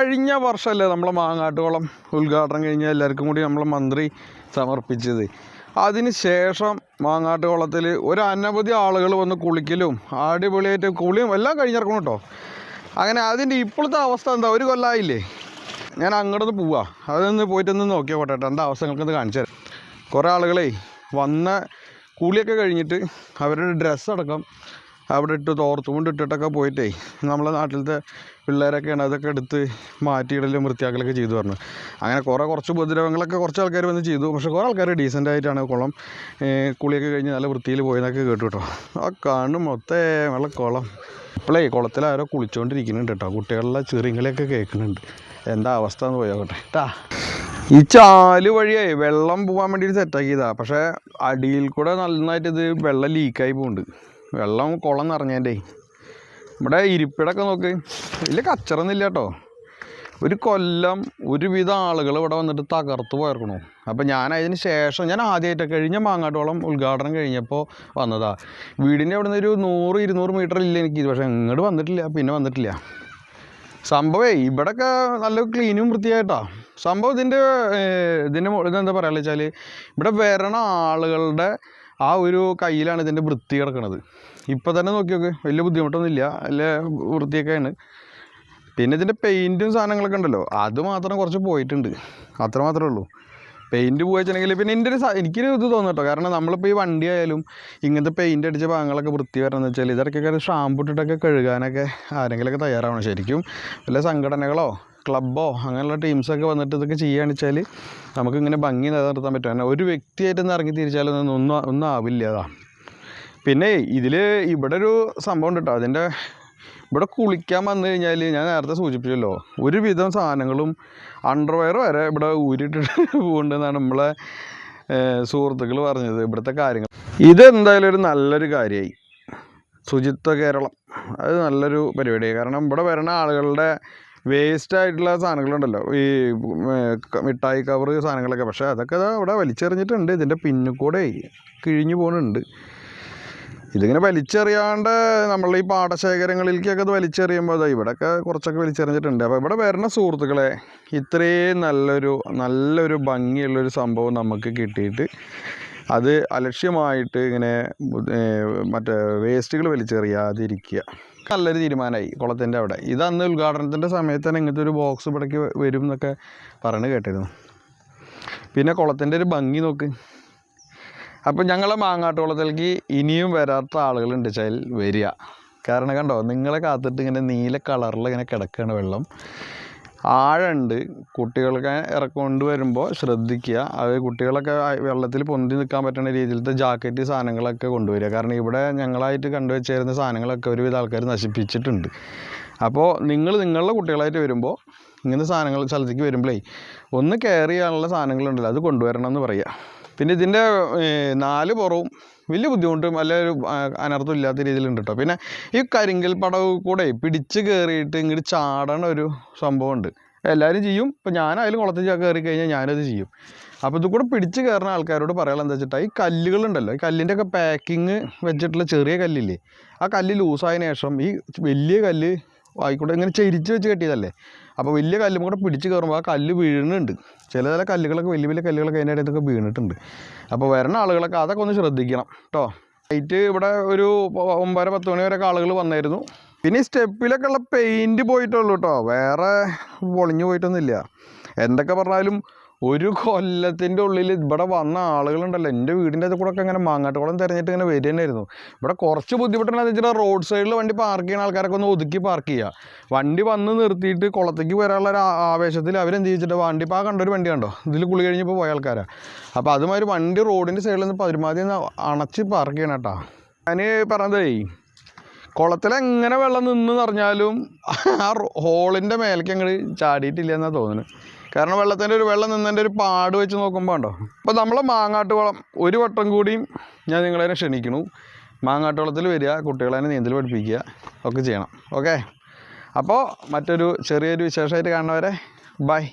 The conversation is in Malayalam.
കഴിഞ്ഞ വർഷമല്ലേ നമ്മളെ മാങ്ങാട്ടുകുളം ഉദ്ഘാടനം കഴിഞ്ഞ് എല്ലാവർക്കും കൂടി നമ്മളെ മന്ത്രി സമർപ്പിച്ചത്. അതിന് ശേഷം മാങ്ങാട്ടുകുളത്തിൽ ഒരു അനവധി ആളുകൾ വന്ന് കുളിക്കലും അടിപൊളിയായിട്ട് കുളിയും എല്ലാം കഴിഞ്ഞിറക്കണം കേട്ടോ. അങ്ങനെ അതിൻ്റെ ഇപ്പോഴത്തെ അവസ്ഥ എന്താ, ഒരു കൊല്ലമായില്ലേ. ഞാൻ അങ്ങോട്ടൊന്ന് പോവാം, അതൊന്ന് പോയിട്ടൊന്ന് നോക്കിയാൽ പോട്ടെ എന്താ അവസ്ഥ നിങ്ങൾക്കൊന്ന് കാണിച്ചു തരാം. കുറേ ആളുകളെ വന്ന കൂലിയൊക്കെ കഴിഞ്ഞിട്ട് അവരുടെ ഡ്രസ്സടക്കം അവിടെ ഇട്ട് തോർത്തുകൊണ്ട് ഇട്ടിട്ടൊക്കെ പോയിട്ടേ നമ്മളെ നാട്ടിലത്തെ പിള്ളേരൊക്കെയാണ് അതൊക്കെ എടുത്ത് മാറ്റിയിടലും വൃത്തിയാക്കലൊക്കെ ചെയ്തു പറഞ്ഞു. അങ്ങനെ കുറച്ച് ഉപദ്രവങ്ങളൊക്കെ കുറച്ച് ആൾക്കാർ വന്ന് ചെയ്തു. പക്ഷേ കുറേ ആൾക്കാർ ഡീസൻ്റായിട്ടാണ് കുളം കുളിയൊക്കെ കഴിഞ്ഞ് നല്ല വൃത്തിയിൽ പോയെന്നൊക്കെ കേട്ടു കേട്ടോ. ആ കാണും മൊത്തം വെള്ള കുളം. ഇപ്പോഴേ കുളത്തിൽ ആരോ കുളിച്ചുകൊണ്ടിരിക്കുന്നുണ്ട് കേട്ടോ. കുട്ടികളുടെ ചെറിയങ്ങളെയൊക്കെ കേൾക്കുന്നുണ്ട്. എന്താ അവസ്ഥ എന്ന് പോയോട്ടെ കേട്ടാ. ഈ ചാല് വഴിയായി വെള്ളം പോകാൻ വേണ്ടിയിട്ട് സെറ്റാക്കിയതാണ്. പക്ഷേ അടിയിൽ കൂടെ നന്നായിട്ട് ഇത് വെള്ളം ലീക്കായി പോകുന്നുണ്ട്. വെള്ളം കുളം നിറഞ്ഞതിൻ്റെ ഇവിടെ ഇരിപ്പിടമൊക്കെ നോക്ക്, വലിയ കച്ചറൊന്നുമില്ല കേട്ടോ. ഒരു കൊല്ലം ഒരുവിധം ആളുകൾ ഇവിടെ വന്നിട്ട് തകർത്ത് പോയിറക്കണു. അപ്പോൾ ഞാൻ അതിന് ശേഷം ഞാൻ ആദ്യമായിട്ട് കഴിഞ്ഞ മാങ്ങാട്ടുകുളം ഉദ്ഘാടനം കഴിഞ്ഞപ്പോൾ വന്നതാണ്. വീടിൻ്റെ അവിടെ നിന്ന് ഒരു 100-200 മീറ്റർ ഇല്ല എനിക്ക്, പക്ഷേ ഇങ്ങോട്ട് വന്നിട്ടില്ല, പിന്നെ വന്നിട്ടില്ല. സംഭവമേ ഇവിടെയൊക്കെ നല്ല ക്ലീനും വൃത്തിയായിട്ടാണ് സംഭവം. ഇതിൻ്റെ ഇതെന്താ പറയുക വെച്ചാൽ ഇവിടെ വരണ ആളുകളുടെ ആ ഒരു കയ്യിലാണ് ഇതിൻ്റെ വൃത്തി കിടക്കുന്നത്. ഇപ്പോൾ തന്നെ നോക്കി നോക്ക്, വലിയ ബുദ്ധിമുട്ടൊന്നുമില്ല, നല്ല വൃത്തിയൊക്കെയാണ്. പിന്നെ ഇതിൻ്റെ പെയിൻറ്റും സാധനങ്ങളൊക്കെ ഉണ്ടല്ലോ, അത് മാത്രം കുറച്ച് പോയിട്ടുണ്ട്, അത്ര മാത്രമേ ഉള്ളൂ. പെയിൻറ്റ് പോയി വെച്ചിട്ടുണ്ടെങ്കിൽ പിന്നെ എനിക്കൊരു ഇത് തോന്നട്ടോ. കാരണം നമ്മളിപ്പോൾ ഈ വണ്ടി ആയാലും ഇങ്ങനത്തെ പെയിൻറ്റ് അടിച്ച ഭാഗങ്ങളൊക്കെ വൃത്തി വരണമെന്ന് വെച്ചാൽ ഇതൊക്കെ ഷാമ്പു ഇട്ടിട്ടൊക്കെ കഴുകാനൊക്കെ ആരെങ്കിലുമൊക്കെ തയ്യാറാവണം. ശരിക്കും വല്ല സംഘടനകളോ ക്ലബ്ബോ അങ്ങനെയുള്ള ടീംസൊക്കെ വന്നിട്ട് ഇതൊക്കെ ചെയ്യുകയാണെന്ന് വെച്ചാൽ നമുക്കിങ്ങനെ ഭംഗി നിലനിർത്താൻ പറ്റും. കാരണം ഒരു വ്യക്തിയായിട്ടൊന്ന് ഇറങ്ങി തിരിച്ചാലൊന്നും ഒന്നും ആവില്ല. അതാ. പിന്നെ ഇവിടെ ഒരു സംഭവം ഉണ്ട് കേട്ടോ. അതിൻ്റെ ഇവിടെ കുളിക്കാൻ വന്നു കഴിഞ്ഞാൽ ഞാൻ നേരത്തെ സൂചിപ്പിച്ചല്ലോ, ഒരുവിധം സാധനങ്ങളും അണ്ടർവെയർ വരെ ഇവിടെ ഊരിയിട്ടിട്ട് പോകുന്നുണ്ടെന്നാണ് നമ്മളെ സുഹൃത്തുക്കൾ പറഞ്ഞത്. ഇവിടുത്തെ കാര്യങ്ങൾ ഇതെന്തായാലും ഒരു നല്ലൊരു കാര്യമായി. ശുചിത്വ കേരളം അത് നല്ലൊരു പരിപാടിയായി. കാരണം ഇവിടെ വരുന്ന ആളുകളുടെ വേസ്റ്റായിട്ടുള്ള സാധനങ്ങളുണ്ടല്ലോ, ഈ മിഠായി കവർ സാധനങ്ങളൊക്കെ, പക്ഷേ അതൊക്കെ ഇവിടെ വലിച്ചെറിഞ്ഞിട്ടുണ്ട്. ഇതിൻ്റെ പിന്നിക്കൂടെ കിഴിഞ്ഞു പോകുന്നുണ്ട്. ഇതിങ്ങനെ വലിച്ചെറിയാണ്ട് നമ്മളീ പാടശേഖരങ്ങളിലേക്കൊക്കെ ഇത് വലിച്ചെറിയുമ്പോൾ ഇവിടെയൊക്കെ കുറച്ചൊക്കെ വലിച്ചെറിഞ്ഞിട്ടുണ്ട്. അപ്പോൾ ഇവിടെ വരുന്ന സുഹൃത്തുക്കളെ ഇത്രയും നല്ലൊരു ഭംഗിയുള്ളൊരു സംഭവം നമുക്ക് കിട്ടിയിട്ട് അത് അലക്ഷ്യമായിട്ട് ഇങ്ങനെ മറ്റേ വേസ്റ്റുകൾ വലിച്ചെറിയാതിരിക്കുക നല്ലൊരു തീരുമാനമായി കുളത്തിൻ്റെ അവിടെ. ഇതന്ന് ഉദ്ഘാടനത്തിൻ്റെ സമയത്ത് തന്നെ ഇങ്ങനത്തെ ഒരു ബോക്സ് ഇവിടേക്ക് വരും എന്നൊക്കെ പറഞ്ഞ് കേട്ടിരുന്നു. പിന്നെ കുളത്തിൻ്റെ ഒരു ഭംഗി നോക്ക്. അപ്പം ഞങ്ങളെ മാങ്ങാട്ടുകുളത്തിലേക്ക് ഇനിയും വരാത്ത ആളുകളുണ്ട് വെച്ചാൽ വരിക. കാരണം കണ്ടോ, നിങ്ങളെ കാത്തിട്ട് ഇങ്ങനെ നീല കളറിൽ ഇങ്ങനെ കിടക്കുകയാണ് വെള്ളം. ആഴമുണ്ട്. കുട്ടികൾക്ക് ഇറക്കൊണ്ട് വരുമ്പോൾ ശ്രദ്ധിക്കുക. അത് കുട്ടികളൊക്കെ വെള്ളത്തിൽ പൊന്തി നിൽക്കാൻ പറ്റുന്ന രീതിയിലത്തെ ജാക്കറ്റ് സാധനങ്ങളൊക്കെ കൊണ്ടുവരിക. കാരണം ഇവിടെ ഞങ്ങളായിട്ട് കണ്ടുവച്ചേരുന്ന സാധനങ്ങളൊക്കെ ഒരുവിധ ആൾക്കാർ നശിപ്പിച്ചിട്ടുണ്ട്. അപ്പോൾ നിങ്ങളുടെ കുട്ടികളായിട്ട് വരുമ്പോൾ ഇങ്ങനെ സാധനങ്ങൾ സ്ഥലത്തേക്ക് വരുമ്പോഴേ ഒന്ന് കെയർ ചെയ്യാനുള്ള സാധനങ്ങളുണ്ടല്ലോ അത് കൊണ്ടുവരണം എന്ന് പറയുക. പിന്നെ ഇതിൻ്റെ 4 പുറവും വലിയ ബുദ്ധിമുട്ടും നല്ലൊരു അനർത്ഥം ഇല്ലാത്ത രീതിയിലുണ്ട് കേട്ടോ. പിന്നെ ഈ കരിങ്കൽ പടവ് കൂടെ പിടിച്ച് കയറിയിട്ട് ഇങ്ങോട്ട് ചാടണ ഒരു സംഭവമുണ്ട്. എല്ലാവരും ചെയ്യും. ഇപ്പോൾ ഞാനായാലും കുളത്തിൽ കയറി കഴിഞ്ഞാൽ ഞാനത് ചെയ്യും. അപ്പോൾ ഇത് കൂടെ പിടിച്ച് കയറുന്ന ആൾക്കാരോട് പറയാനുള്ള എന്താ വെച്ചിട്ടാൽ ഈ കല്ലുകളുണ്ടല്ലോ, ഈ കല്ലിൻ്റെ ഒക്കെ പാക്കിങ് വെച്ചിട്ടുള്ള ചെറിയ കല്ലില്ലേ, ആ കല്ല് ലൂസായതിനു ശേഷം ഈ വലിയ കല്ല് ആയിക്കോട്ടെ ഇങ്ങനെ ചെരിച്ച് വെച്ച് കെട്ടിയതല്ലേ, അപ്പോൾ വലിയ കല്ലും കൂടെ പിടിച്ച് കയറുമ്പോൾ ആ കല്ല് വീഴുന്നുണ്ട്. ചില കല്ലുകളൊക്കെ വലിയ കല്ലുകളൊക്കെ അതിൻ്റെ ഇടയിലൊക്കെ വീണിട്ടുണ്ട്. അപ്പോൾ വരുന്ന ആളുകളൊക്കെ അതൊക്കെ ഒന്ന് ശ്രദ്ധിക്കണം കേട്ടോ. ലൈറ്റ് ഇവിടെ ഒരു 9-10 മണി വരെയൊക്കെ ആളുകൾ വന്നായിരുന്നു. പിന്നെ ഈ സ്റ്റെപ്പിലൊക്കെ ഉള്ള പെയിൻറ്റ് പോയിട്ടുള്ളൂ കേട്ടോ, വേറെ പൊളിഞ്ഞു പോയിട്ടൊന്നുമില്ല. എന്തൊക്കെ പറഞ്ഞാലും ഒരു കൊല്ലത്തിൻ്റെ ഉള്ളിൽ ഇവിടെ വന്ന ആളുകളുണ്ടല്ലോ, എൻ്റെ വീടിൻ്റെ അത് കൂടെ ഒക്കെ ഇങ്ങനെ മാങ്ങാട്ടുകുളം തിരഞ്ഞിട്ട് ഇങ്ങനെ വരിക തന്നെയായിരുന്നു. ഇവിടെ കുറച്ച് ബുദ്ധിമുട്ടുണ്ടെന്ന് വെച്ചിട്ട് റോഡ് സൈഡിൽ വണ്ടി പാർക്ക് ചെയ്യുന്ന ആൾക്കാരൊക്കെ ഒന്ന് ഒതുക്കി പാർക്ക് ചെയ്യുക. വണ്ടി വന്ന് നിർത്തിയിട്ട് കുളത്തേക്ക് വരാനുള്ള ഒരു ആവേശത്തിൽ അവരെന്ത് ചെയ്തിട്ട് വണ്ടി ഇപ്പോൾ കണ്ടൊരു വണ്ടി കണ്ടോ, ഇതിൽ കുളി കഴിഞ്ഞപ്പോൾ പോയ ആൾക്കാരാണ്. അപ്പോൾ അതുമാതിരി വണ്ടി റോഡിൻ്റെ സൈഡിൽ നിന്ന് പരമാവധി അണച്ച് പാർക്ക് ചെയ്യണം കേട്ടോ. ഞാൻ പറഞ്ഞതേ കുളത്തിലെങ്ങനെ വെള്ളം നിന്ന് നിറഞ്ഞാലും ആ ഹോളിൻ്റെ മേലേക്ക് അങ്ങോട്ട് ചാടിയിട്ടില്ല എന്നാണ് തോന്നുന്നത്. കാരണം വെള്ളം നിന്നതിൻ്റെ ഒരു പാട് വെച്ച് നോക്കുമ്പോൾ ഉണ്ടോ. അപ്പോൾ നമ്മളെ മാങ്ങാട്ടുകുളം ഒരു വട്ടം കൂടിയും ഞാൻ നിങ്ങളതിനെ ക്ഷണിക്കുന്നു. മാങ്ങാട്ടുകുളത്തിൽ വരിക, കുട്ടികളെ നീന്തൽ പഠിപ്പിക്കുക ഒക്കെ ചെയ്യണം. ഓക്കെ, അപ്പോൾ മറ്റൊരു ചെറിയൊരു വിശേഷമായിട്ട് കാണുന്നവരെ ബൈ.